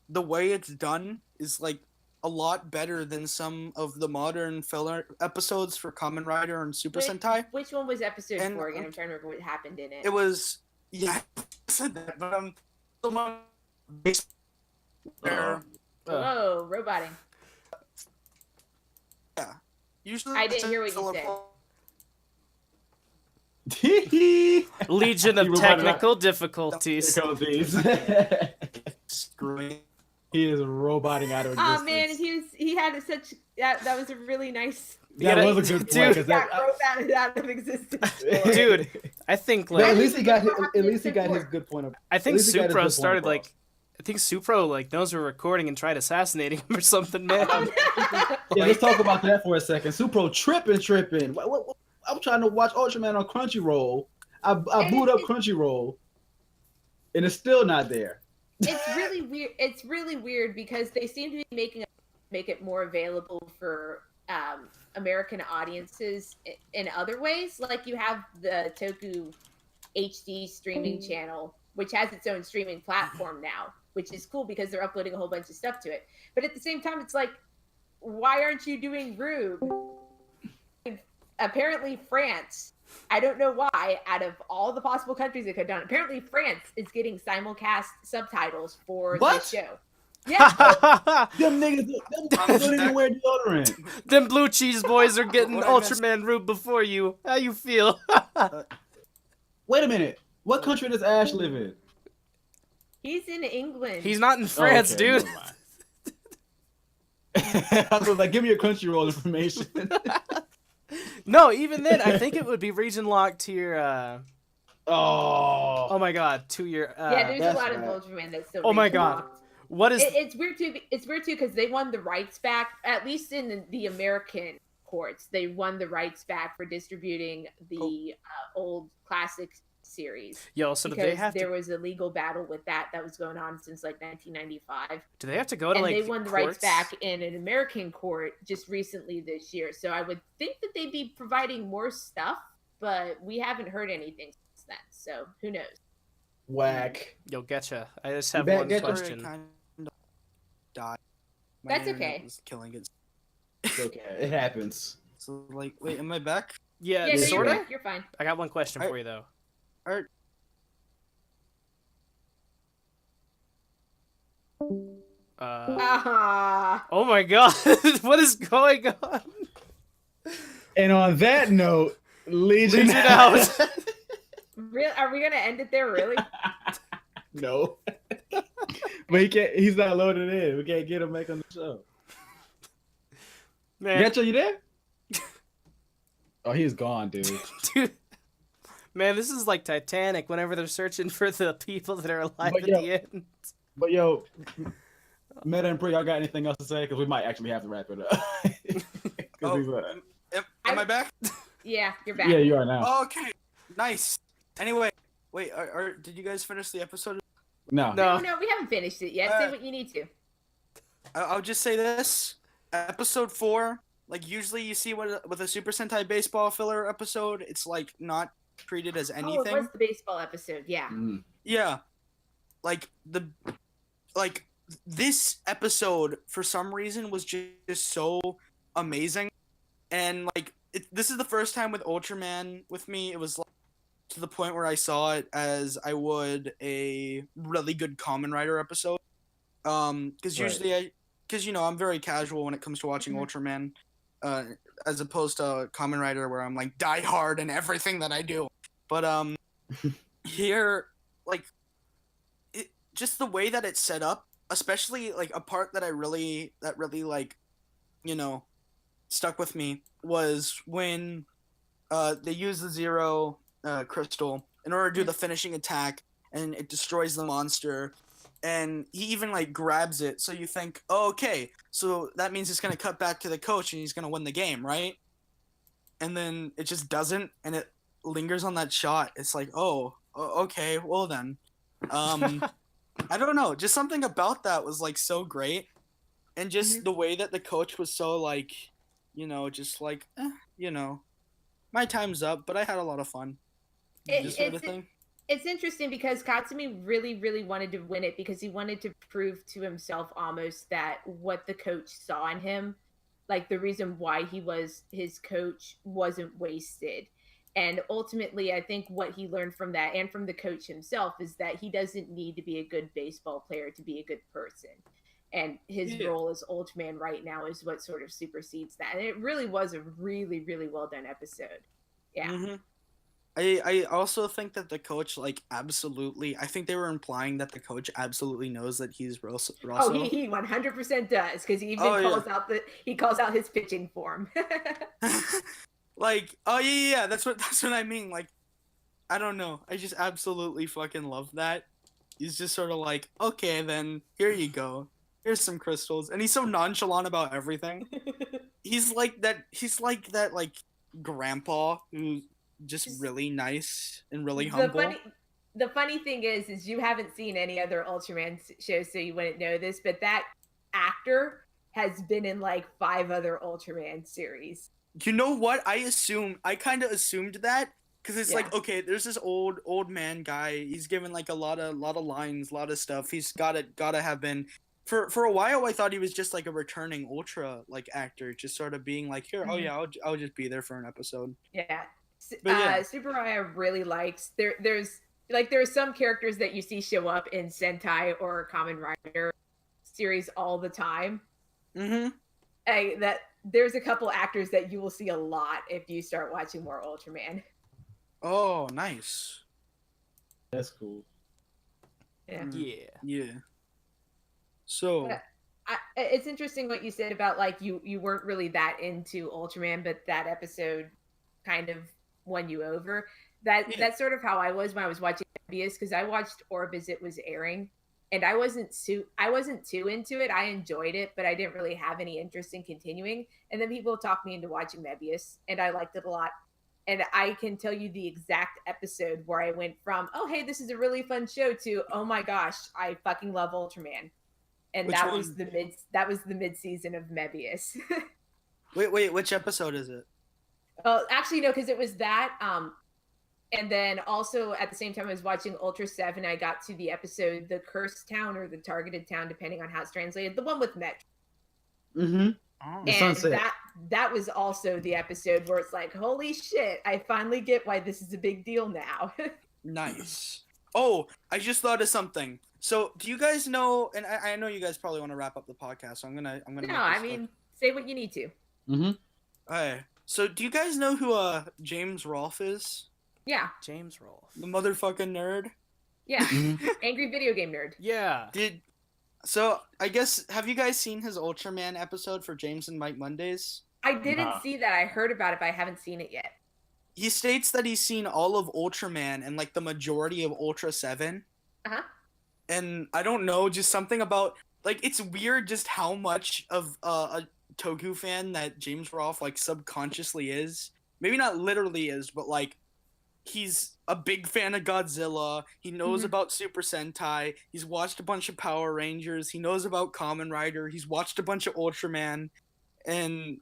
the way it's done is like a lot better than some of the modern filler episodes for Kamen Rider and Super Sentai. Which one was episode 4 again? I'm trying to remember what happened in it. It was I said that, but the one where whoa, roboting. Yeah. Usually I didn't hear what you said. Legion of technical difficulties. Screwing. He is roboting out of existence. Oh man, he had such that was a really nice. That was a good point. Dude, got roboted out of existence. Dude, I think like at least he got his good point of. I think Supro started like. I think Supro like knows we're recording and tried assassinating him or something, man. Yeah, let's talk about that for a second. Supro tripping. I'm trying to watch Ultraman on Crunchyroll. I boot up Crunchyroll, and it's still not there. It's really weird. It's really weird because they seem to be make it more available for American audiences in other ways. Like you have the Toku HD streaming channel, which has its own streaming platform now, which is cool because they're uploading a whole bunch of stuff to it. But at the same time, it's like, why aren't you doing Rube? Apparently France, I don't know why, out of all the possible countries it could have done, apparently France is getting simulcast subtitles for the show. Yeah. Them niggas don't even wear deodorant. Them blue cheese boys are getting Ultraman Rube before you. How you feel? Wait a minute. What country does Ash live in? He's in England. He's not in France, dude. I was like, give me your Crunchyroll information. No, even then, I think it would be region locked to your. Oh my god, to your. Yeah, there's a lot of Ultraman that's still. Oh my god, what is? It's weird too. It's weird too because they won the rights back. At least in the American courts, they won the rights back for distributing the old classic series. Yo, so do they have there was a legal battle with that was going on since like 1995. Do they have to go to like? And they won the rights back in an American court just recently this year. So I would think that they'd be providing more stuff, but we haven't heard anything since then. So who knows? Whack. Yo, Getcha. I just have one Getcha? question. That's okay. Killing it. It's okay. It happens. So like, wait, am I back? Yeah, no, sort of. You're fine. I got one question for you though. Oh my god, what is going on? And on that note, Legion out. Real? Are we gonna end it there? Really? No. But he's not loaded in. We can't get him back on the show. Man. Getcha, you there? Oh, he's gone, dude. Dude. Man, this is like Titanic whenever they're searching for the people that are alive at the end. But yo, Meta and Pri, y'all got anything else to say? Because we might actually have to wrap it up. Am I back? Yeah, you're back. Yeah, you are now. Okay, nice. Anyway, wait, did you guys finish the episode? No, we haven't finished it yet. Say what you need to. I'll just say this. Episode 4, like usually you see with a Super Sentai baseball filler episode, it's like not treated as anything. Oh, it was the baseball episode, yeah. Yeah. This episode for some reason was just so amazing. And like this is the first time with Ultraman with me. It was like to the point where I saw it as I would a really good Kamen Rider episode. Because usually I'm very casual when it comes to watching Ultraman, as opposed to Kamen Rider where I'm like die hard in everything that I do. But here, like, just the way that it's set up, especially like a part that really like, stuck with me was when they use the Zero crystal in order to do the finishing attack, and it destroys the monster. and he even like grabs it. So you think, oh, okay, so that means it's gonna cut back to the coach and he's gonna win the game, right? And then it just doesn't, and it lingers on that shot. It's like, oh, okay, well then, I don't know, just something about that was like so great, and just the way that the coach was so like, just like, my time's up, but I had a lot of fun. This sort of thing. It's interesting because Katsumi really, really wanted to win it because he wanted to prove to himself almost that what the coach saw in him, like the reason why he was his coach, wasn't wasted. And ultimately, I think what he learned from that and from the coach himself is that he doesn't need to be a good baseball player to be a good person. And his role as Ultraman right now is what sort of supersedes that. And it really was a really, really well done episode. Yeah. Mm-hmm. I also think that the coach, like, absolutely, I think they were implying that the coach absolutely knows that he's Rosso. Oh, he 100% does, because he even calls out his pitching form. Like, oh yeah, that's what I mean. Like, I don't know, I just absolutely fucking love that. He's just sort of like, okay, then here you go, here's some crystals, and he's so nonchalant about everything. He's like that like grandpa who's just really nice and really humble. The funny thing is you haven't seen any other Ultraman shows, so you wouldn't know this, but that actor has been in like 5 other Ultraman series. You know what? I kind of assumed that, because it's like, okay, there's this old man guy. He's given like a lot of lines, a lot of stuff. He's gotta have been. For a while, I thought he was just like a returning Ultra like actor, just sort of being like, here, oh yeah, I'll just be there for an episode. Yeah. But Tsuburaya really likes there's some characters that you see show up in Sentai or Kamen Rider series all the time. That there's a couple actors that you will see a lot if you start watching more Ultraman. Oh, nice. That's cool. Yeah. So it's interesting what you said about like you weren't really that into Ultraman, but that episode kind of won you over. That's sort of how I was when I was watching Mobius, because I watched Orb as it was airing, and I wasn't too into it. I enjoyed it, but I didn't really have any interest in continuing. And then people talked me into watching Mobius, and I liked it a lot. And I can tell you the exact episode where I went from, oh hey, this is a really fun show, to, oh my gosh, I fucking love Ultraman. And that was the mid season of Mobius. Wait, which episode is it? Well, actually, no, because it was that. And then also at the same time I was watching Ultra 7, I got to the episode, the Cursed Town or the Targeted Town, depending on how it's translated, the one with Metro. Mm-hmm. Oh. And that was also the episode where it's like, holy shit, I finally get why this is a big deal now. Nice. Oh, I just thought of something. So, do you guys know? And I know you guys probably want to wrap up the podcast, so I'm gonna. No, I mean, say what you need to. Mm-hmm. Alright. So, do you guys know who James Rolfe is? Yeah. James Rolfe. The motherfucking nerd. Yeah. Angry video game nerd. Yeah. So, I guess, have you guys seen his Ultraman episode for James and Mike Mondays? I didn't see that. I heard about it, but I haven't seen it yet. He states that he's seen all of Ultraman and like the majority of Ultra 7. Uh-huh. And I don't know, just something about, like, it's weird just how much of a Toku fan that James Rolfe like subconsciously is. Maybe not literally is, but like he's a big fan of Godzilla. He knows about Super Sentai. He's watched a bunch of Power Rangers. He knows about Kamen Rider. He's watched a bunch of Ultraman, and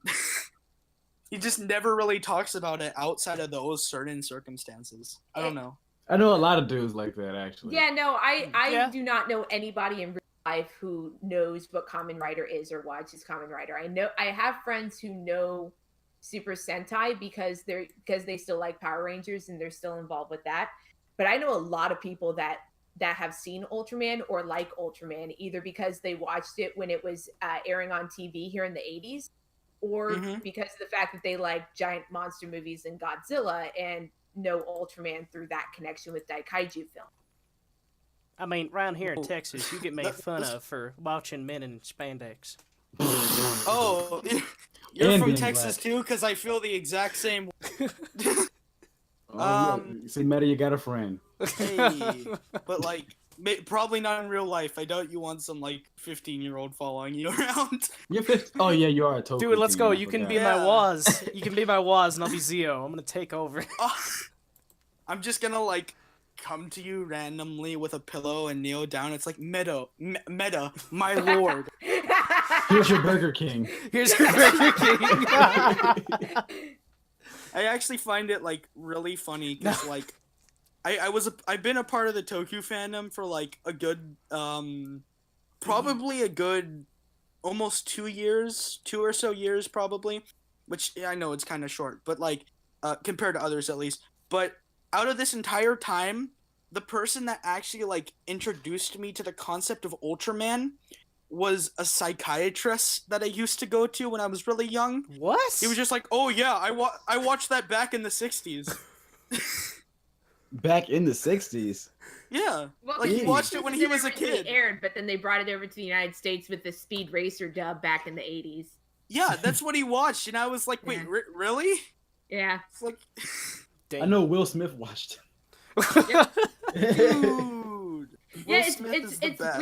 he just never really talks about it outside of those certain circumstances. I don't know. I know a lot of dudes like that, actually. Yeah, no, I do not know anybody in real life who knows what Kamen Rider is or watches Kamen Rider. I have friends who know Super Sentai because they still like Power Rangers and they're still involved with that. But I know a lot of people that have seen Ultraman or like Ultraman either because they watched it when it was airing on TV here in the 80s, or because of the fact that they like giant monster movies and Godzilla and know Ultraman through that connection with Daikaiju film. I mean, around here in Texas, you get made fun of for watching men in spandex. Oh, you're from Texas too? Because I feel the exact same. See, Meta, you got a friend. Hey, but like, Probably not in real life. I doubt you want some like 15-year-old following you around. You're 50. Oh yeah, you are a Toku Dude, let's teen, go. I You can forgot. be my Yeah. Waz. You can be my Waz, and I'll be Zio. I'm gonna take over. I'm just gonna like come to you randomly with a pillow and kneel down. It's like Meta, my lord. Here's your Burger King. Here's your Burger King. I actually find it like really funny because like I've been a part of the Toku fandom for like a good probably a good almost 2 years, 2 or so years probably, which I know it's kind of short, but like compared to others at least. But out of this entire time, the person that actually like introduced me to the concept of Ultraman was a psychiatrist that I used to go to when I was really young. What? He was just like, "Oh yeah, I watched that back in the 60s." Back in the 60s. Yeah. Well, Like, he it watched it when he was a originally kid. Aired, but then they brought it over to the United States with the Speed Racer dub back in the 80s. Yeah, that's what he watched, and I was like, "Wait, Yeah. Really?" Yeah. It's like, I know Will Smith watched dude. Yeah, Will Smith is the it's best.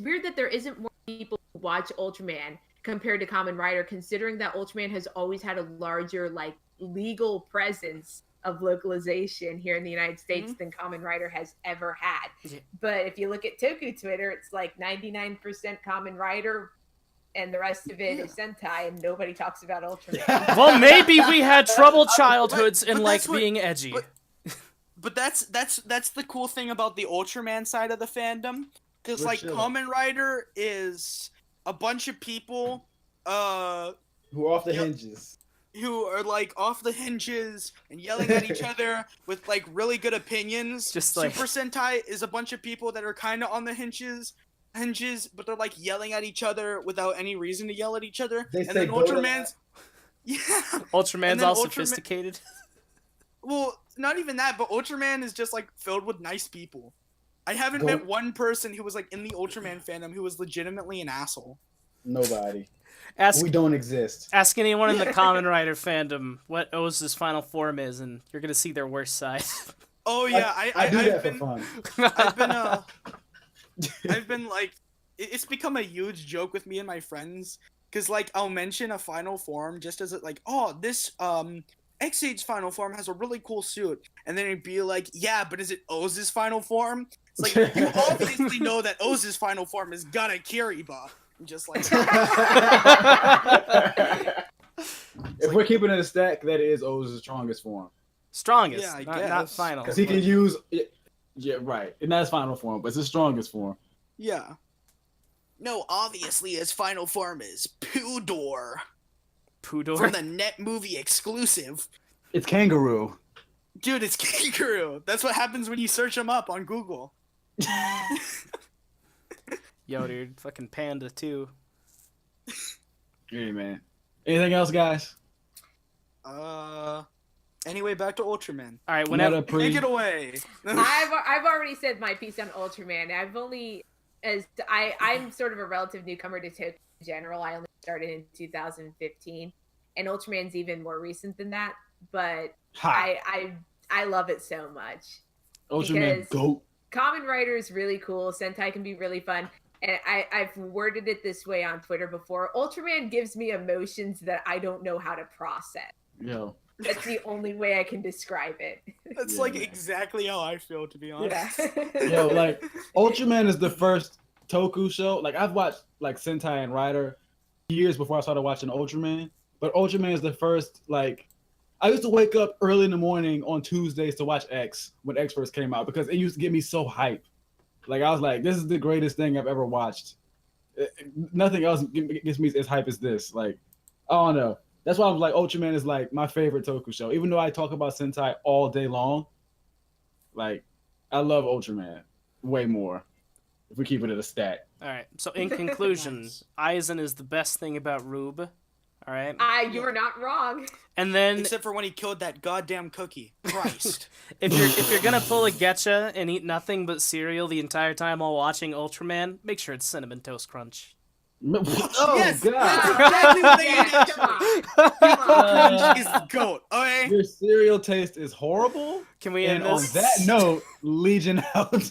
weird that there isn't more people who watch Ultraman compared to Kamen Rider, considering that Ultraman has always had a larger like legal presence of localization here in the United States than Kamen Rider has ever had. Yeah. But if you look at Toku Twitter, it's like 99% Kamen Rider and the rest of it is Sentai, and nobody talks about Ultraman. Well, maybe we had troubled childhoods and but like that's what- being edgy. But that's the cool thing about the Ultraman side of the fandom, because We're like chilling. Kamen Rider is a bunch of people Who are off the Yep. hinges. who are like off the hinges and yelling at each other with like really good opinions. Just like- Super Sentai is a bunch of people that are kind of on the hinges, but they're like yelling at each other without any reason to yell at each other. They And say then go to Ultraman's yeah. Ultraman's then all Ultraman- sophisticated. Well, not even that, but Ultraman is just like filled with nice people. I haven't Go- met one person who was like in the Ultraman fandom who was legitimately an asshole. Nobody. Ask We don't exist. ask anyone in the Kamen Rider fandom what Oza's final form is, and you're gonna see their worst side. Oh yeah, I do I've that been, for fun. I've been like, it's become a huge joke with me and my friends, because like I'll mention a final form just as it like, oh, this X8's final form has a really cool suit, and then it'd be like, yeah, but is it Oza's final form? It's like, you obviously know that Oza's final form is Gata Kiriba. I'm just like, If we're keeping it a stack, that is O's strongest form. Strongest, Yeah, I not guess. final. Because he can use. Yeah, right. And that's final form, but it's his strongest form. yeah. No, obviously his final form is Pudor Pudor. from the Net Movie exclusive. It's kangaroo. Dude, it's Kangaroo. That's what happens when you search him up on Google. Yo, dude, fucking Panda too. Hey, man. Anything else, guys? Anyway, back to Ultraman. All right, Meta whenever pre- Take it away. I've already said my piece on Ultraman. I'm sort of a relative newcomer to Toku in general. I only started in 2015, and Ultraman's even more recent than that. But Ha! I love it so much. Ultraman because- GOAT. Kamen Rider is really cool. Sentai can be really fun. And I've worded it this way on Twitter before. Ultraman gives me emotions that I don't know how to process. Yo. That's the only way I can describe it. That's Yeah, like man. exactly how I feel, to be honest. Yeah. Yo, like, Ultraman is the first Toku show. Like, I've watched, like, Sentai and Rider years before I started watching Ultraman. But Ultraman is the first, like, I used to wake up early in the morning on Tuesdays to watch X when X first came out because it used to get me so hype. Like, I was like, this is the greatest thing I've ever watched. Nothing else gets me as hype as this. Like, I don't know. That's why I'm like, Ultraman is like my favorite Toku show. Even though I talk about Sentai all day long, like, I love Ultraman way more. If we keep it at a stat. All right. So in conclusion, Nice. Aizen is the best thing about Rube. All right. You are not wrong. And then Except for when he killed that goddamn cookie. Christ. if you're gonna pull a Getcha and eat nothing but cereal the entire time while watching Ultraman, make sure it's Cinnamon Toast Crunch. Oh Yes, God! that's exactly what I Yeah, did. come on. Come on. Crunch is the goat. Okay. Your cereal taste is horrible. Can we And end on this? that note, Legion out.